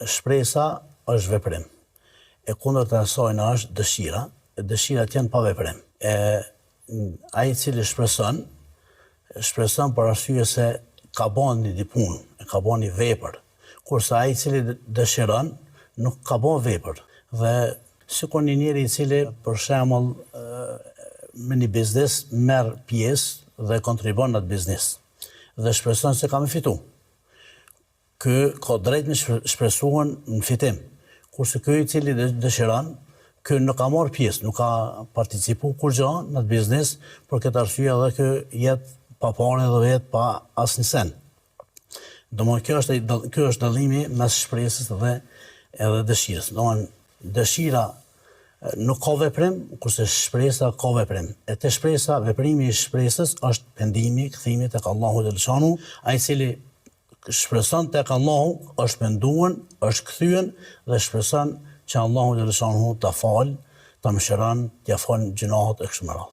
shpresa është veprim. E kundërta e saj është dëshira, e dëshirat janë pa veprim. Ai i cili shpreson për arsye se ka bën një punë, ka bën një vepër, kurse ai i cili dëshiron nuk ka bën vepër. Dhe sikur një njeri i cili për shembull me një biznes merr pjesë dhe kontribon në atë biznes dhe shpreson se ka me fitu. Ky ka drejt me shpresuar në fitim, kurse ky i cili dëshiron, ky nuk ka marrë pjesë, nuk ka participu kur gjë në atë biznes, për këtë arsye edhe ky jetë pa parë dhe jetë pa asnjë sen. Domthonjë kjo është dallimi mes shpresës dhe edhe dëshirës. Domthonjë dëshira nuk ka veprim, kurse shpresa ka veprim. E te shpresa, veprimi i shpresës është pendimi, kthimi tek Allahu dhe Lëshanu, ai i cili shpreson tek Allahu është penduar, është kthyer dhe shpreson që Allahu dhe Lëshanu ta falë, ta mëshiron, t'ia fal gjunahet e kështu me radhë.